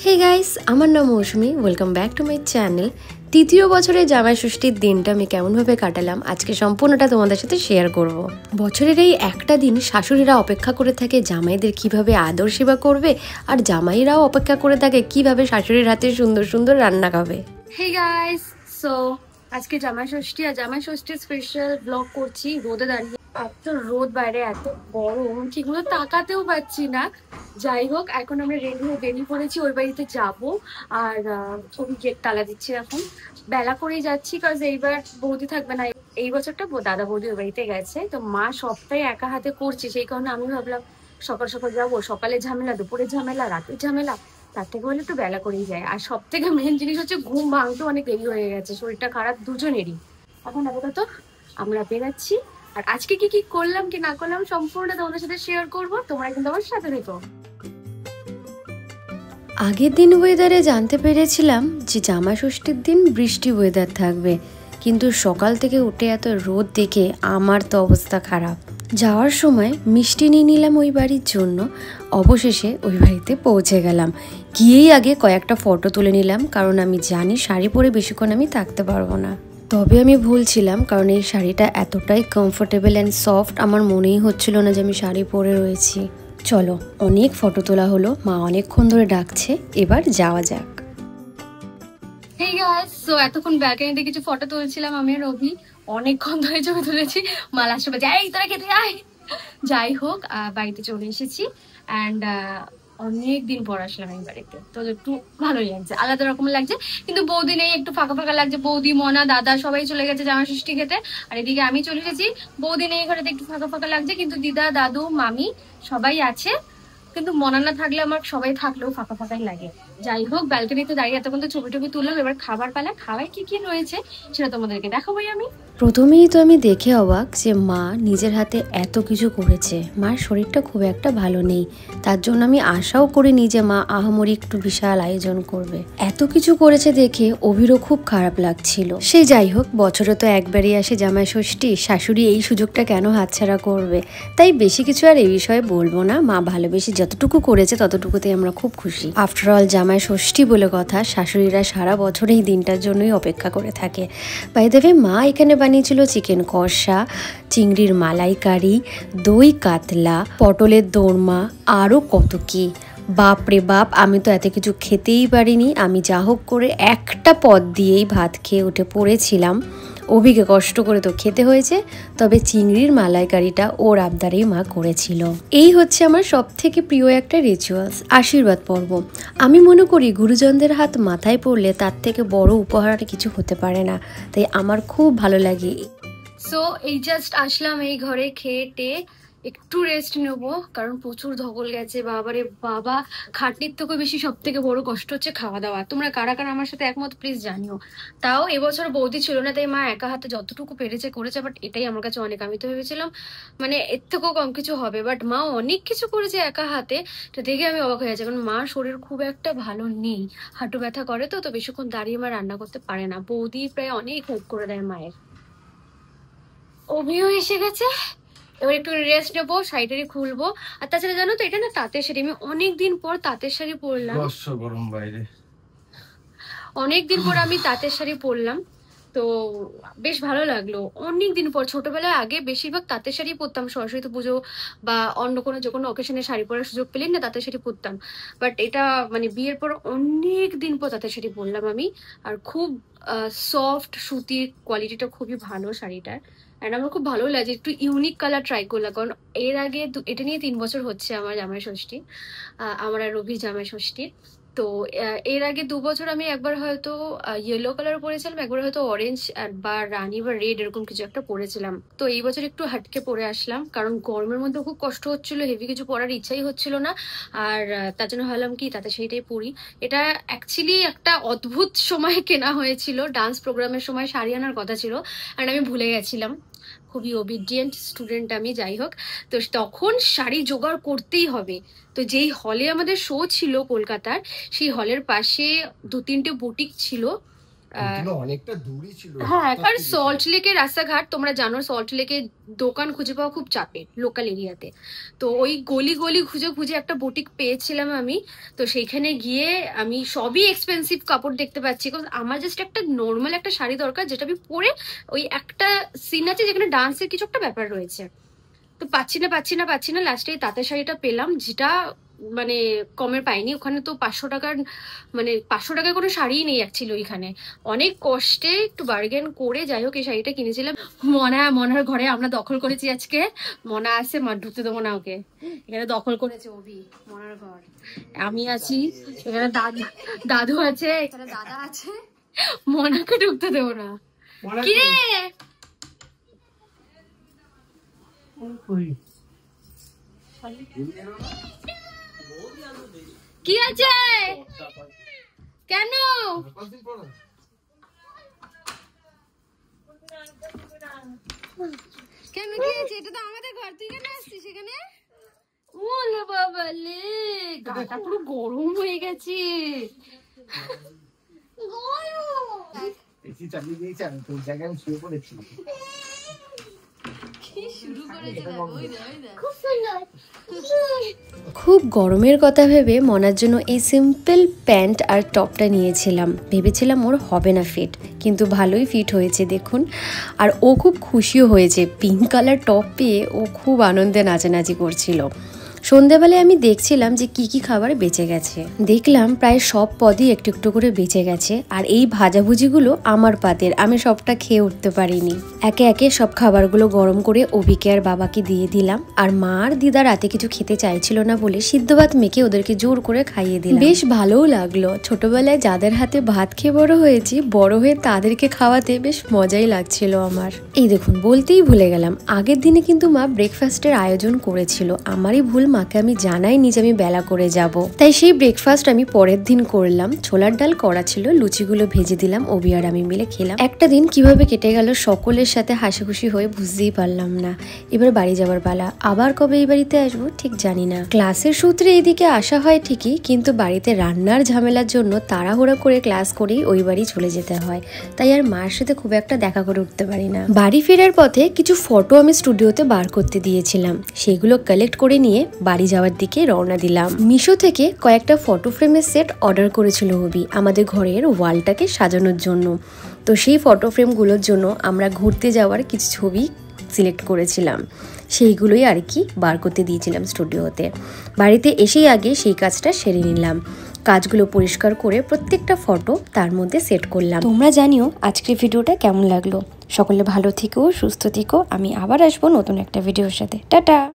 হে guys, আমার নাম Mousumi. Welcome back to my channel. তৃতীয় বছরের জামাই ষষ্ঠীর দিনটা আমি কেমনভাবে কাটালাম আজকে সম্পূর্ণটা তোমাদের সাথে শেয়ার করব। বছরের এই একটা দিন শাশুড়িরা অপেক্ষা করে থাকে জামাইদের কিভাবে আদর সেবা করবে, আর জামাইরাও অপেক্ষা করে থাকে কিভাবে শাশুড়ির হাতে সুন্দর সুন্দর রান্না খাবে। হে গাইস, সো আজকে জামাই ষষ্ঠী আর জামাই ষষ্ঠীর স্পেশাল ব্লগ করছি রোদে দাঁড়িয়ে। এত রোদ বাইরে, এত গরম, ঠিকমতো তাকাতেও পাচ্ছি না। যাই হোক, এখন আমরা রেডি হয়ে বেরিয়ে পড়েছি, ওই বাড়িতে যাবো। আর ওই গেট তালা দিচ্ছে। এখন বেলা করেই যাচ্ছি, কারণ এইবার বৌদি থাকবে না। এই বছরটা দাদা বৌদি ওই বাড়িতে গেছে, তো মা সবটাই একা হাতে করছে। সেই কারণে আমি ভাবলাম সকাল সকাল যাবো। সকালে ঝামেলা, দুপুরে ঝামেলা, রাতের ঝামেলা, তার থেকে হলে একটু বেলা করেই যায়। আর সব থেকে মেন জিনিস হচ্ছে ঘুম ভাঙতে অনেক দেরি হয়ে গেছে, শরীরটা খারাপ দুজনেরই। এখন আপাতত আমরা বেরাচ্ছি। আর আজকে কি কি করলাম কি না করলাম সম্পূর্ণ তোমাদের সাথে শেয়ার করবো, তোমরা কিন্তু আমার সাথে থেকো। আগের দিন ওয়েদারে জানতে পেরেছিলাম যে জামাই ষষ্ঠীর দিন বৃষ্টি ওয়েদার থাকবে, কিন্তু সকাল থেকে উঠে এত রোদ দেখে আমার তো অবস্থা খারাপ। যাওয়ার সময় মিষ্টি নিয়ে নিলাম ওই বাড়ির জন্য। অবশেষে ওই বাড়িতে পৌঁছে গেলাম। গিয়েই আগে কয়েকটা ফটো তুলে নিলাম, কারণ আমি জানি শাড়ি পরে বেশিক্ষণ আমি থাকতে পারবো না। তবে আমি ভুলছিলাম, কারণ এই শাড়িটা এতটাই কমফোর্টেবল অ্যান্ড সফট, আমার মনেই হচ্ছিল না যে আমি শাড়ি পরে রয়েছি। চলো, অনেক ফটো তোলা হলো, মা অনেকক্ষণ ধরে ডাকছে, এবার যাওয়া যাক। হেই গাইস, সো এতক্ষণ ব্যালকনিতে কিছু ফটো তুলছিলাম আমি আর রবি। অনেকক্ষণ ধরে ছবি তুলেছি। মালা আসবে, যাই তোরা খেতে আয়। যাই হোক, বাড়িতে চলে এসেছি। অ্যান্ড অনেক দিন পর আসলাম এই বাড়িতে, তো একটু ভালোই লাগছে, আলাদা রকম লাগছে। কিন্তু বৌদি নেই, একটু ফাঁকা ফাঁকা লাগছে। বৌদি, মনা, দাদা সবাই চলে গেছে জামা ষষ্ঠী খেতে, আর এদিকে আমি চলে এসেছি। বৌদি নেই ঘরেতে, একটু ফাঁকা ফাঁকা লাগছে, কিন্তু দিদা, দাদু, মামি সবাই আছে। কিন্তু মনা না থাকলে আমার সবাই থাকলেও ফাঁকা ফাঁকাই লাগে। যাই হোক, ব্যালকনিতে দাঁড়িয়ে এতক্ষণ তো ছবি টবি তুললাম। এবার খাবার পালা, খাওয়াই কি কি রয়েছে সেটা তোমাদেরকে দেখাবোই আমি। প্রথমেই তো আমি দেখে অবাক যে মা নিজের হাতে এত কিছু করেছে। মার শরীরটা খুব একটা ভালো নেই, তার জন্য আমি আশাও করিনি যে মা আহামরি একটু বিশাল আয়োজন করবে। এত কিছু করেছে দেখে অভিরও খুব খারাপ লাগছিল। সে যাই হোক, বছরে তো একবারই আসে জামাই ষষ্ঠী, শাশুড়ি এই সুযোগটা কেন হাতছাড়া করবে। তাই বেশি কিছু আর এই বিষয়ে বলবো না। মা ভালোবেসে যতটুকু করেছে ততটুকুতে আমরা খুব খুশি। আফটার অল জামাই ষষ্ঠী বলে কথা, শাশুড়িরা সারা বছর এই দিনটার জন্যই অপেক্ষা করে থাকে। বাই দ্য ওয়ে, মা এখানে বানিয়েছিল চিকেন কষা, চিংড়ির মালাইকারি, দই কাতলা, পটলের দোরমা, আরও কত কি। বাপ রে বাপ, আমি তো এত কিছু খেতেই পারিনি। আমি যা হোক করে একটা পদ দিয়েই ভাত খেয়ে উঠে পড়েছিলাম। অভিকে কষ্ট করে তো খেতে হয়েছে, তবে চিংড়ির মালাইকারিটা ওর আবদারেই মা করেছিল। এই হচ্ছে আমার সব থেকে প্রিয় একটা রিচুয়ালস, আশীর্বাদ পর্ব। আমি মনে করি গুরুজনদের হাত মাথায় পড়লে তার থেকে বড় উপহার আর কিছু হতে পারে না, তাই আমার খুব ভালো লাগে। সো এই জাস্ট আসলাম এই ঘরে, খেয়ে টেয়ে একটু রেস্ট নেবো, কারণ প্রচুর ধকল গেছে। বাবারে বাবা, খাটনির থেকে বেশি সব থেকে বড় কষ্ট হচ্ছে খাওয়া দাওয়া। তোমরা কারা কারা আমার সাথে একমত প্লিজ জানিও। তাও এবছর বৌদি ছিল না, তাই মা একা হাতে যতটুকু পেরেছে করেছে, বাট এটাই আমার কাছে অনেক। আমি তো ভেবেছিলাম মানে এর থেকেও কম কিছু হবে, বাট মা অনেক কিছু করেছে একা হাতে। তো দেখে আমি অবাক হয়ে যাচ্ছি, কারণ মার শরীর খুব একটা ভালো নেই, হাঁটু ব্যথা করে, তো বেশিক্ষণ দাঁড়িয়ে মা রান্না করতে পারে না। বৌদি প্রায় অনেক হেল্প করে দেয় মায়ের। অভিও এসে গেছে, এবার একটু রেস্ট নেবো, শাড়িটারি খুলবো। আর তাছাড়া জানো তো, এটা না তাঁতের শাড়ি। আমি অনেকদিন পর তাঁতের শাড়ি পরলাম। গরম বাইরে, অনেকদিন পর আমি তাঁতের শাড়ি পরলাম, তো বেশ ভালো লাগলো। অনেকদিন পর, ছোটবেলায় আগে বেশিরভাগ তাঁতের শাড়ি পরতাম, সরস্বতী পুজো বা অন্য কোনো যে কোনো অকেশনে শাড়ি পরার সুযোগ পেলেই না তাঁতের শাড়ি পরতাম। বাট এটা মানে বিয়ের পর অনেক দিন পর তাঁতের শাড়ি পরলাম আমি। আর খুব সফট সুতির, কোয়ালিটিটা খুবই ভালো শাড়িটার। অ্যান্ড আমার খুব ভালো লাগে, একটু ইউনিক কালার ট্রাই করলাম, কারণ এর আগে এটা নিয়ে 3 বছর হচ্ছে আমার জামাই ষষ্ঠী, আমার আর রবির জামাই ষষ্ঠী। তো এর আগে 2 বছর আমি একবার হয়তো ইয়েলো কালার পরেছিলাম, একবার হয়তো অরেঞ্জ বা রানি বা রেড এরকম কিছু একটা পরেছিলাম। তো এই বছর একটু হাটকে পরে আসলাম, কারণ গরমের মধ্যে খুব কষ্ট হচ্ছিল, হেভি কিছু পরার ইচ্ছাই হচ্ছিল না। আর তার জন্য ভাবলাম কি তাতে সেইটাই পরি। এটা অ্যাকচুয়ালি একটা অদ্ভুত সময় কেনা হয়েছিল, ডান্স প্রোগ্রামের সময় শাড়ি আনার কথা ছিল, আর আমি ভুলে গেছিলাম। খুবই ওবিডিয়েন্ট স্টুডেন্ট আমি, যাই হোক। তো তখন শাড়ি জোগাড় করতেই হবে। তো যেই হলে আমাদের শো ছিল কলকাতার, সেই হলের পাশে 2-3টে বুটিক ছিল, অনেকটা দূরই ছিল। হ্যাঁ, কারণ সল্ট লেকের রাস্তাঘাট তোমরা জানো, সল্ট লেকে দোকান খুঁজে পাওয়া খুব চাপের লোকাল এরিয়াতে। তো ওই গলি গলি খুঁজে খুঁজে একটা বুটিক পেয়েছিলাম আমি। তো সেইখানে গিয়ে আমি সবই এক্সপেন্সিভ কাপড় দেখতে পাচ্ছি, কারণ আমার জাস্ট একটা নর্মাল একটা শাড়ি দরকার, যেটা আমি পরে ওই একটা সিন আছে যেখানে ডান্সের কিছু একটা ব্যাপার রয়েছে। তো পাচ্ছি না লাস্টে তাঁতের শাড়িটা পেলাম, যেটা মানে কমে পাইনি ওখানে। তো 500 টাকার, মানে 500 টাকার কোনো শাড়িই নেই অ্যাকচুয়ালি ওইখানে। অনেক কষ্টে একটু বার্গেন করে যাই হোক এই শাড়িটা কিনেছিলাম। মনার ঘরে আমরা দখল করেছি আজকে। মনা আসছে, মা ঢুকতে দেবো না ওকে, এখানে দখল করেছে অভি মনার ঘর। আমি আছি এখানে, দাদু আছে এখানে, দাদা আছে, মনাকে ঢুকতে দেবো না। কি রে কি আছে? কেন কেন কি আছে? এটা তো আমাদের ঘর, তুই কেন আসছিস এখানে? ওলে বাবা লে, গাটা পুরো গরম হয়ে গেছে। এসি চালিয়ে দিয়েছি আমি, তোর জায়গায় আমি শুয়ে পড়েছি। খুব গরমের কথা ভেবে মনার জন্য এই সিম্পল প্যান্ট আর টপটা নিয়েছিলাম। ভেবেছিলাম ওর হবে না ফিট, কিন্তু ভালোই ফিট হয়েছে দেখুন। আর ও খুব খুশিও হয়েছে, পিঙ্ক কালার টপ পেয়ে ও খুব আনন্দে নাচানাচি করছিল। সন্ধেবেলায় আমি দেখছিলাম যে কি কি খাবার বেঁচে গেছে। দেখলাম প্রায় সব পদই একটু একটু করে বেঁচে গেছে, আর এই ভাজাভুজিগুলো আমার পাতের, আমি সবটা খেয়ে উঠতে পারিনি। একে একে সব খাবারগুলো গরম করে অভিকে আর বাবাকে দিয়ে দিলাম। আর মা আর দিদা রাতে কিছু খেতে চাইছিল না বলে সিদ্ধ ভাত মেখে ওদেরকে জোর করে খাইয়ে দিলাম। বেশ ভালোও লাগলো। ছোটবেলায় যাদের হাতে ভাত খেয়ে বড় হয়েছি, বড় হয়ে তাদেরকে খাওয়াতে বেশ মজাই লাগছিল আমার। এই দেখুন, বলতেই ভুলে গেলাম, আগের দিনে কিন্তু মা ব্রেকফাস্টের আয়োজন করেছিল। আমারই ভুল, মাকে আমি জানাইনি যে আমি বেলা করে যাব, তাই সেই ব্রেকফাস্ট আমি পরের দিন করলাম। ছোলার ডাল করা ছিল, লুচিগুলো ভেজে দিলাম, অভি আর আমি মিলে খেলাম। একটা দিন কিভাবে কেটে গেল সকলের সাথে হাসি খুশি হয়ে বুঝতেই পারলাম না। এবার বাড়ি যাবার পালা। আবার কবে এই বাড়িতে আসবো ঠিক জানি না। ক্লাসের সূত্রে এইদিকে আসা হয় ঠিকই, কিন্তু বাড়িতে রান্নার ঝামেলার জন্য তাড়াহুড়া করে ক্লাস করেই ওই বাড়ি চলে যেতে হয়, তাই আর মার সাথে খুব একটা দেখা করে উঠতে পারি না। বাড়ি ফেরার পথে কিছু ফটো আমি স্টুডিওতে বার করতে দিয়েছিলাম, সেগুলো কালেক্ট করে নিয়ে বাড়ি যাওয়ার দিকে রওনা দিলাম। মিশো থেকে কয়েকটা ফটো ফ্রেমের সেট অর্ডার করেছিল হবি আমাদের ঘরের ওয়ালটাকে সাজানোর জন্য। তো সেই ফটো ফ্রেমগুলোর জন্য আমরা ঘুরতে যাওয়ার কিছু ছবি সিলেক্ট করেছিলাম, সেইগুলোই আর কি বার করতে দিয়েছিলাম স্টুডিওতে। বাড়িতে এসেই আগে সেই কাজটা সেরে নিলাম। কাজগুলো পরিষ্কার করে প্রত্যেকটা ফটো তার মধ্যে সেট করলাম। তোমরা জানিও আজকের ভিডিওটা কেমন লাগলো। সকলে ভালো থেকো, সুস্থ থেকো। আমি আবার আসবো নতুন একটা ভিডিওর সাথে। টাটা।